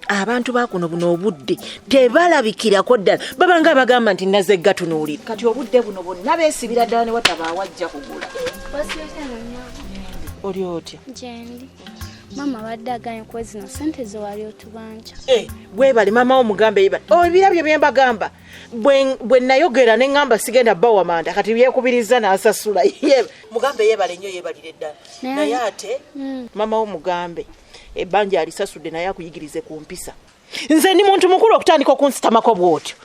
abantu bakuno buno obudde tebalabikirako ddala babanga abagamba nti naze gatunuulira kati obudde buno bonna beesibira ddala ne wataba awajja kugula. Oli otya? Jendi. Mama wadde aganye kwa zino sente ze wali otubanja. Bwebali mama omugambe yebali. Ebirabyo bye mbagamba. Bwe nayogera ne ngamba sigenda bawa manda kati byekubiriza n'asasula. Mugambe yebali nnyo yebalire ddala. Naye ate mama omugambe ebbanja alisasudde naye akuyigirize ku mpisa. Nze ndi muntu mukulu okutandika okunsitamako bw'otyo.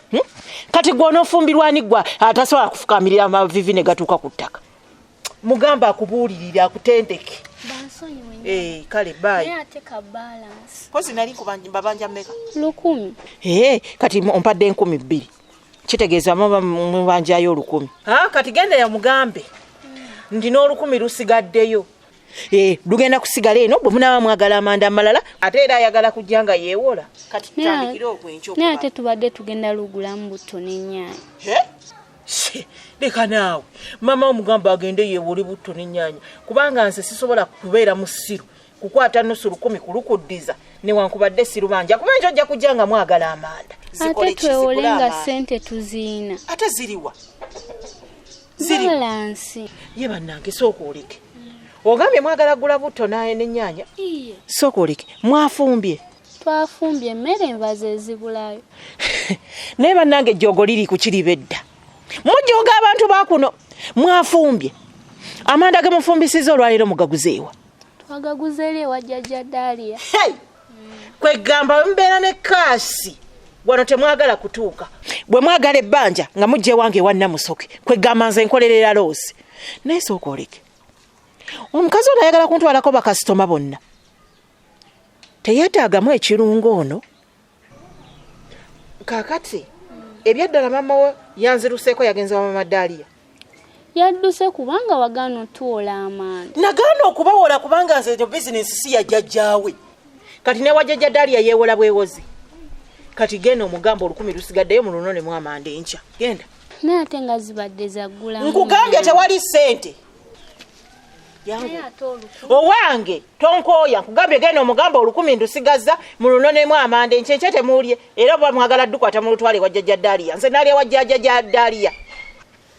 Kati gw'onoofumbirwa ani gwa atasobola kufukamirira amavivi ne gatuuka ku ttaka. Mugamba akubuulirira akutendeke. Kale bye. Naye ate ka balance. Kozi nali kubanja mmeka? 10. Kati ompadde 12. Kitegeeza mubanjayo 10. Kati genda ya mugambe. Ndina 10 lusigaddeyo. Lugenda kusigala eno bwe munaba mwagala amanda amalala ate era ayagala kujjanga yeewola. Kati tutandikire okwencho. Naye ate tubadde tugenda lugula mbuto n'ennyaanya. Leka naawe mama omugamba agende yeewole butto n'ennyaanya kubanga nze sisobola kubeera mu ssiru kukwata nusu 10 kulukuddiza newankubadde sirubanja kubenja ojja kujjanga mwagala amanda. Ate twewolenga sente tuziina. Ate ziriwa? Balance. Ye bannange sooka oleke. Ogambye mwagala gula butto naye n'ennyaanya? Sooka oleke. Mwafumbye? Twafumbye emmere envaze ezibulayo. Naye bannange ejjoogo liri ku KIRIBEDDA. Mujjooga abantu bakuno mwafumbye. Amanda ge mufumbisiza olwaliro mugaguzeewa? Twagaguze eri ewa jjajja Daliya. Kwegamba mbeera ne kaasi wano temwagala kutuuka. Bwe mwagala ebbanja nga mujje wange ewa Namusoke kwegamba nze nkolerera loosi. Naye sooka oleke. Omukazi ono ayagala kuntwalako bakasitoma bonna. Teyeetaagamu ekirungo ono. Kaakati ebyaddala mama we yanziruseeko yagenze wa mama Daliya. Yadduse kubanga wagaana otuwola amanda. Nagaana okubawola kubanga nze bizinesi si ya jjajjaawe. Kati ne wa jjajja Daliya yeewola bwewozi. Kati genda omugamba 10 lusigaddeyo mu lunone mu amanda enkya. Genda. Naye ate nga zibadde zaggula. Nkugambye tewali ssente. Owange tonkooya nkugambye genda omugamba 10 ndusigaza mu lunone mu amanda enkya temuulye era bwe mwagala ddukwata mu lutwale wa jjajja Daliya. Nze nali wa jjajja Daliya.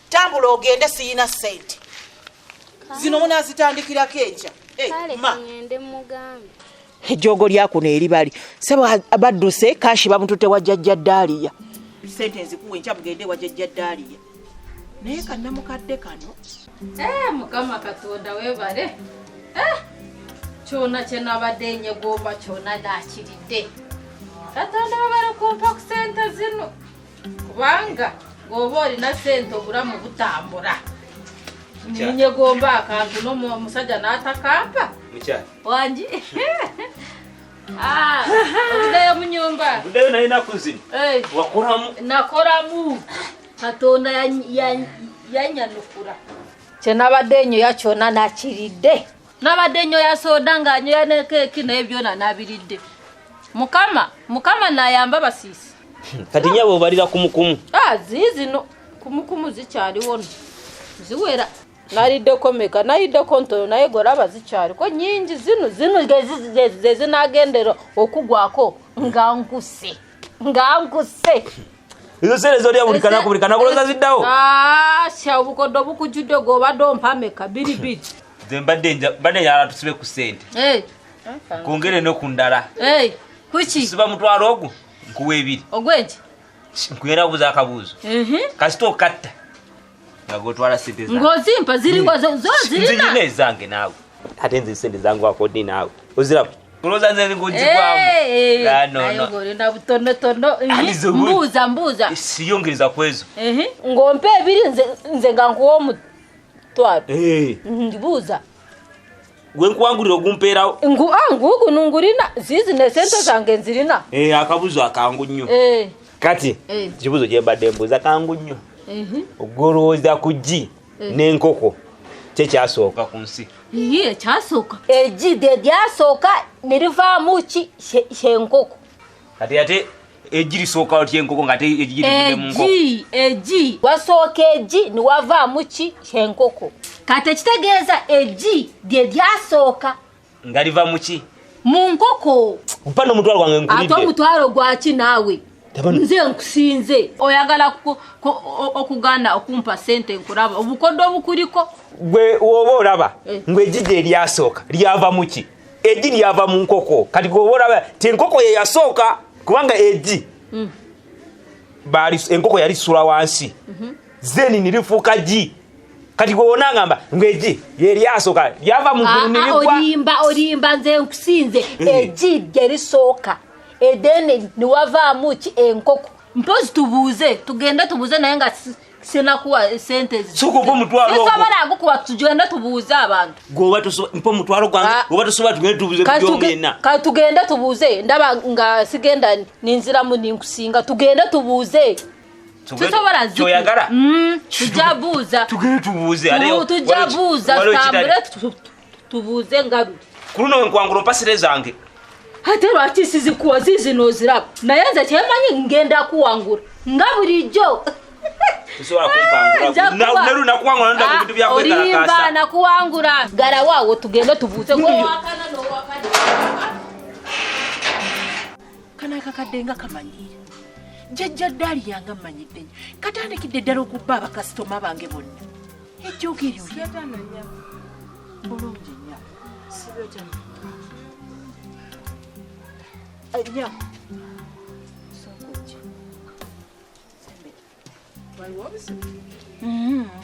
Tambula ogende siyina ssente. Zino munaazitandikirako enkya. Ngende mugambe. Ejjoogo lyakuno eribali. Sebo abadduse kashi bamututte wa jjajja Daliya. Ssente nzikuwa enkya mugende wa jjajja Daliya. Naye kannamukadde kano. Mukama Katonda weebale. Kyona kye nabadde nyegomba kyona naakiridde. Katonda webale kumpa ku ssente zino. Kubanga bw'oba olina ssente obulamu butambula. Nyegomba akantu n'omusajja n'atakampa. Mukyala. Wangi. Ovuddeyo mu nyumba. Ovuddeyo naye naku zino. Wakoramu. Nakoramu. Katonda yanyanukula. Kye nabadde nyoya kyona nakiridde. Nabadde nyoya soda nga nyoya ne keeki naye byonna nabiridde. Mukama nayamba basiisi. Kati nyabo balira kumukumu. Zizino kumukumu zikyaliwo no. Ziwera. Naliddeko meka nayiddeko ntono naye golaba zikyali ko nyingi zino zinagendera okugwako nga nkuse. Izo sere zolya bulikana kuloza ziddawo. Sha obukoddo bukujudde gobadde ompameka biribiri. Mbadde yala tusibe ku ssente. Kongere no kundala. Kuki? Siba mutwalo ogwo nkuwa 2. Ogwenki? Nkuyera kubuza akabuuzo. Kasito okatta. Ngagotwala ssente zange. Ngozimpa ziriwa zozirina. Nzijine zange naawe. Ate nzi ssente zangu akodi naawe. Oziraba. Kuloza nze ngojigwamu. No. Ngolenda butono. Mbuza. Siyongereza kwezo. Ngompe 2 nze nga nkuwa omutwalo. Ndibuza. Gwe nkuwangulira ogumpeerawo. Ngugu nungurina zizi ne sente zange nzirina. Akabuzo akangu nnyo. Kati kibuzo gye mbadde mbuza kangu nnyo. Ogolowooza ku ggi n'enkoko kye kyasooka ku nsi. Kyasooka. Eggi lyasooka ne livaamu ki shenkoko. Kati ate eggi lisooka otya enkoko ng'ate eggi livudde mu nkoko. Eggi wasooka eggi ne wavaamu ki shenkoko. Kati ekitegeeza eggi lyasooka. Nga liva mu ki? mu nkoko mpano mutwalo wange nkulidde ate omutwalo gwaki naawe nze nkusinze oyagala okuganda okumpa sente nkulaba obukodde obukuliko gwe woba olaba ngwe ejjide eryasooka lyava muki ejji lyava mu nkoko kati gwe woba olaba ti enkoko ye yasooka kubanga ejji enkoko yali sula wansi zeni nilifuuka ji kati gwe wona ngamba ngweji yeryasooka lyava mu ggulu nilivwa olimba nze nkusinze ejji lyerisooka edene niwavaamu ki enkoko mpozi tubuuze tugende tubuuze naye nga sinakuwa sente sukuva omutwalo ogwo sisobola gukuwa tugende tubuuze abantu gwoba mpa omutwalo gwange oba tosobola tugende tubuuze byomyenna kati tugende tubuuze ndaba nga sigenda ninziramu ninkusinga tugende tubuuze tusobola kyoyagala tujabuuza tugende tubuuze tujabuuza tambule tubuuze ngalu ku luno wenkwangula opasire zange ate lwaki sizikuwa zizino oziraba naye nze kyemanyi ngenda kuwangula nga bulijjo olimba nakuwangula galawaawo tugende tubuuze kana akakadde nga kamanyire jjajja ddaali yange mmanyidde katandikidde ddala okubba abakasitoma bange bonna ejjoogeri bulungi nnyo nya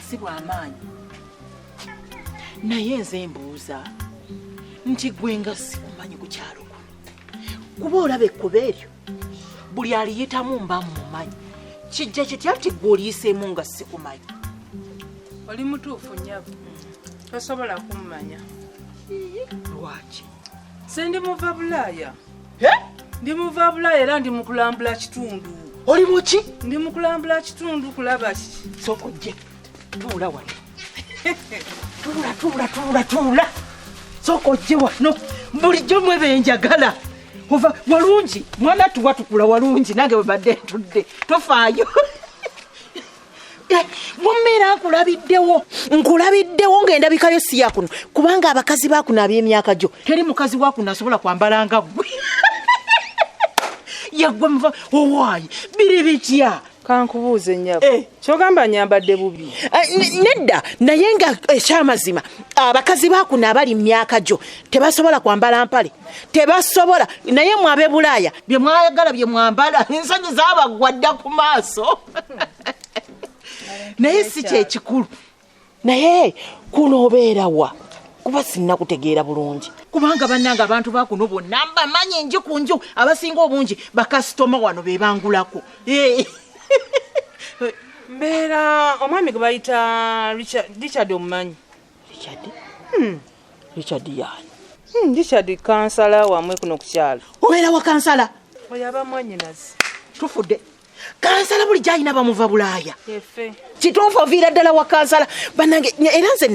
si bw'amaanyi naye nze mbuuza nti gwe nga sikumanyi ku kyalo kuba olaba ekkuba eryo buli aliyitamu mba mumanyi kijja kitya nti gwe oliyiseemu nga sikumanyi oli mutuufu nnyabo tosobola kummanya lwaki sendi muva bulaaya ndi muva bulaaya era ndi mukulambula kitundu oli muki ndi mukulambula kitundu kulaba ki sooka ojje tuula wano tuula sooka ojje wano bulijjo mwebenjagala ova walungi mwana tuwa tukula walungi nange webadde ntudde tofaayo mumera nkulabiddewo ng'endabikayo si yakuno kubanga abakazi bakuno ab'emyaka gyo teri mukazi wakuno asobola kwambala nga gwe yagwe muva owaayi biri bitya kankubuuze nnyabo kyogamba nyambadde bubi nedda naye nga ekyamazima abakazi bakuno abali mu myaka gyo tebasobola kwambala mpale tebasobola naye mwabe bulaaya bye mwayagala bye mwambala ensonyi zaabagwadda ku maaso naye si kyekikulu naye kuno obeerawa kuba sinna kutegeera bulungi kubanga bannanga abantu bakuno bonna mbamanyi nju ku nju abasinga obungi bakasitoma wano bebangulako mbeera omwami gwe bayita richard omumanyi richard yaani richard kansala wamwe kuno ku kyalo obeera wa kansala oyo aba mwannyinazi tufudde kansala buli gyalina bamuva bulaaya efe kituufu oviira ddala wa kansala bannange era nze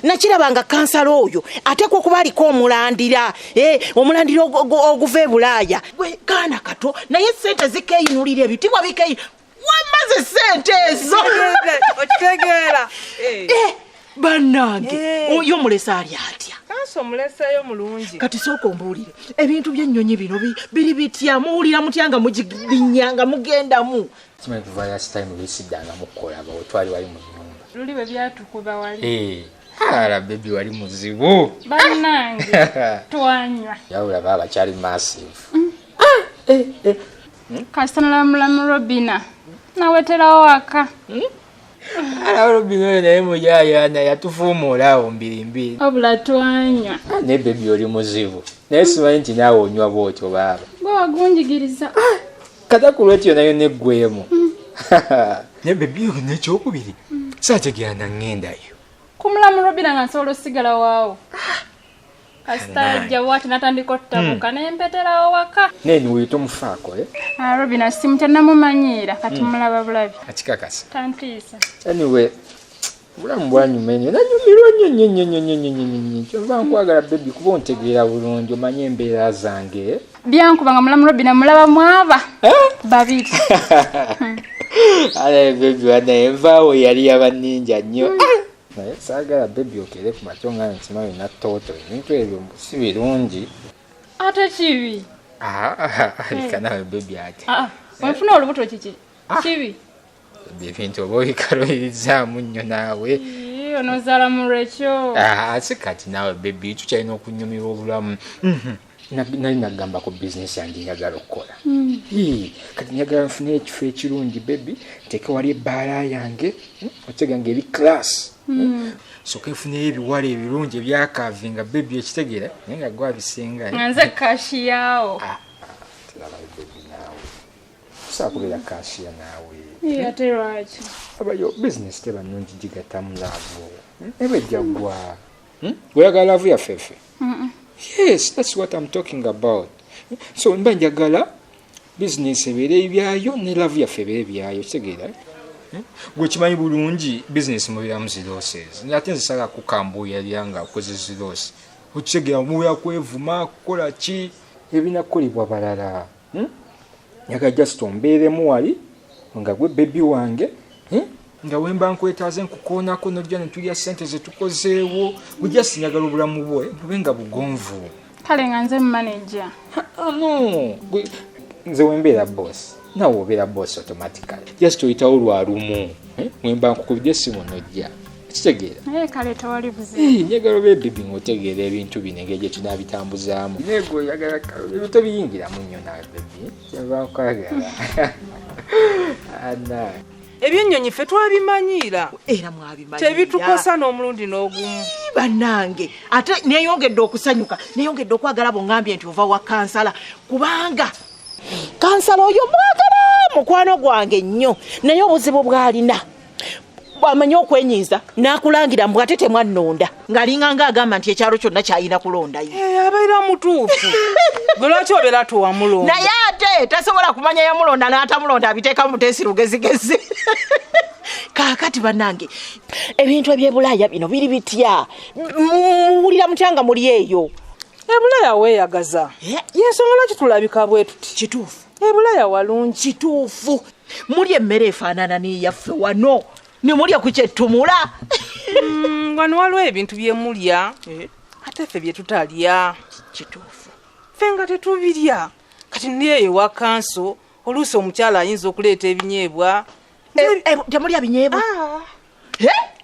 nakiraba nga kansala oyo ateekwa okuba aliko omulandira omulandira oguva e bulaaya gwe kaana kato naye sente zikeeyinulira ebitibwa bikeeyina wamaze sente ezo okitegeera bannange oyo mulese ali atya kanso muleseyo mulungi kati sooka ombuulire ebintu by'ennyonyi bino biri bitya muwulira mutya nga mugirinnyanga mugendamu kimanyi tuva last time lwesiddanga mukolaba wetwali wali mu nnyumba luli bwe byatukuba wali ala bebi wali muzibu bannange twanywa yawulaba abakyali massive kasitana mulamu Robina naweterawo waka ala Robina oyo naye muyayana yatufuumuulaawo mbirimbiri obula twanywa naye bebi oli muzibu naye simanyi nti naawe onywa bwotyo baaba gwe wagunjigiriza kata ku lwetyo nayo neggwemu naye bebi oyo nekyokubiri saategeera naŋŋendayo kumulamu Robina nga nsobola osigala waawo kasita ajja bwati natandika ottabuka naye mpeterawo waka naye niwuyita omufaako Robina simu tennamumanyiira kati mulaba bulabi akikakasa tantiisa anyway bulamu bwanyuma enyo nanyumirwa nnyo kyova nkwagala bebi kuba ontegeera bulungi omanye embeera zange byankuba nga mulamu Robina mulaba mwaba babiri alaye bebi wanaye envaawo yali yabanninja nnyo naye saagala bebi okere ku makyo nga ntimayo natooto ebintu ebyo si birungi ate kibi alika nawe bebi ate wenfuna olubuto kiki kibi ebintu oba obikalolirizaamu nnyo naawe onozaala mu lwekyo ate kati naawe bebi tukyalina okunyumira obulamu nali nagamba ku bizinesi yange njagala okukola kati njagala nfune ekifo ekirungi bebi nteeke wali ebbaala yange otega ngeri class soka nfuneyo ebiwala ebirungi ebyakavinga bebi ekitegeera naye nga gwabisinga nga nze kashiyawo bebi naawe tusakubeera kashiya naawe ate lwaki abayo bizinesi tebanungi gigattamu laavu ebejjaggwa oyagala laavu yaffeffe yes, that's what I'm talking about. So mba njagala business ebeere ebyayo ne love yaffe ebeere ebyayo kitegeera gwe kimanyi bulungi business mubiramu ziloses ate nze sala kukambuya lyanga koze zilos okitegeera muya kwevuma kukola ki ebinakolebwa balala njagala just ombeeremu wali nga gwe bebi wange nga wemba nkwetaaze nkukoonako nojja netulya ssente zetukozeewo gujja sinyagala obulamu bwe bube nga bugonvu kale nga nze manager no nze wembeera boss nawe obeera boss automatically just oyitawo lwalumu wemba nkukubidde essimu nojja kitegeera kale tewali buzibu njagala obe bibi ng'otegeera ebintu bino engeri gye tunaabitambuzaamu nego oyagala ebintu biyingiramu nnyo nawe bebi kyava nkwagala ana ebyennyonyi ffe twabimanyiira era mwabimanyiira tebitukosa n'omulundi n'ogumu bannange ate neyongedde okusanyuka neyongedde okwagala bongambye nti ova wa kansala kubanga kansala oyo mwagala mukwano gwange nnyo naye obuzibu bw'alina bwamanye okwenyiiza n'akulangira mbw ate temwannonda ng'alinganga agamba nti ekyalo kyonna kyayina kulondayo abeera mutuufu gwe lwaki obeera towamulonda naye ate tasobola kumanya yamulonda n'atamulonda abiteeka mu teesi lugezigezi kaakati bannange ebintu ebyebulaaya bino biri bitya muwulira mutyanga muli eyo ebulaaya weeyagaza yensonga lwaki tulabika bwe tuti kituufu ebulaaya walungi kituufu muli emmere efaanana n'eyaffe wano nimulya ku kyetumula wano waliwo ebintu byemulya ate ffe bye tutalya kituufu ffe nga tetubirya kati niyeyo wa kanso oluusi omukyala ayinza okuleeta ebinyeebwa temulya binyeebwa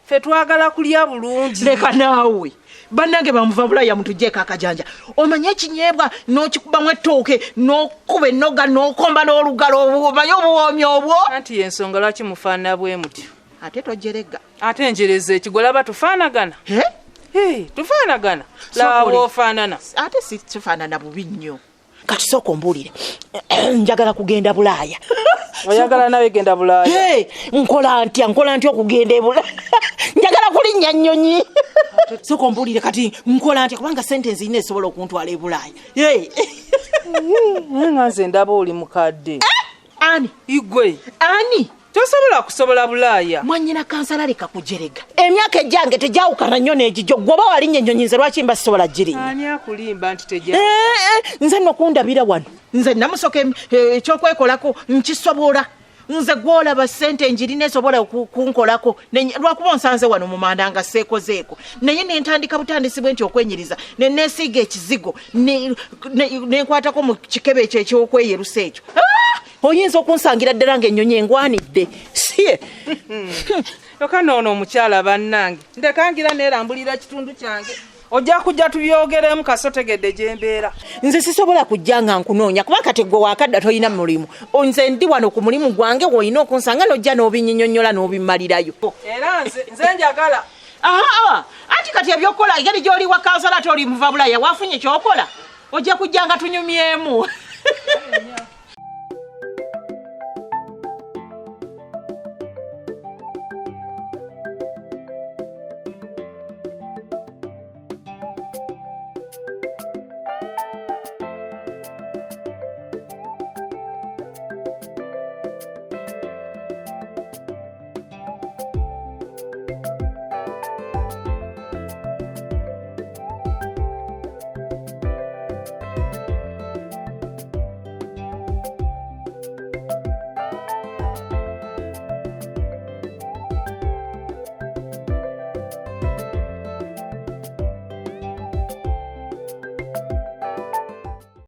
ffe twagala kulya bulungi leka naawe bannange bamuva bulaya mutugjeeko akajanja omanye ekinyeebwa n'okikubamu ettooke n'okuba ennoga n'okomba n'olugalo obaye obuwoomi obwo anti yensonga lwaki mufaanana bwe mutyo ate tojerega ate njereza ekigolaba tufaanagana tufaanagana laba ofaanana ate si tufaanana bubi nnyo kati sooka ombuulire njagala kugenda bulaaya oyagala nawe genda bulaaya nkola ntya okugenda ebulaaya njagala kulinnya nnyonyi sooka ombuulire kati nkola ntya kubanga sente nzirina esobola okuntwala ebulaaya naye nga nze ndaba oli mukadde ani igwe ani tosobola kusobola bulaaya mwanyina kansala leka kujerega emyaka ejjange tejawukana nnyo n'egijo gwoba walinnya ennyonyi nze lwaki mba sisobola girinya ani akulimba nti teja nze nno kundabira wano nze namusoka ekyokwekolako nkisobola nze gwolaba ssente njirina esobola kunkolako lwakuba onsanze wano mu manda nga seekozeeko naye nentandika butandisi bwe nti okwenyiriza neneesiiga ekizigo nenkwatako mu kikebe ekyo ekyokweyerusa ekyo oyinza okunsangira ddala ng'ennyonyi engwanidde siye yoka noono omukyala bannange ndekangira neerambulira kitundu kyange ojja kujja tubyogeremu kaso tegedde gyembeera nze sisobola kujja nga nkunoonya kuba kati gwe wakadda toyina mulimu nze ndi wano ku mulimu gwange gwoyina okunsanga nojja n'obinyinyonnyola n'obimmalirayo era nze njagala anti kati ebyokukola engeri gy'oli wa kansala ate oli muva bulaya wafunye kyokola ojja kujja nga tunyumyemu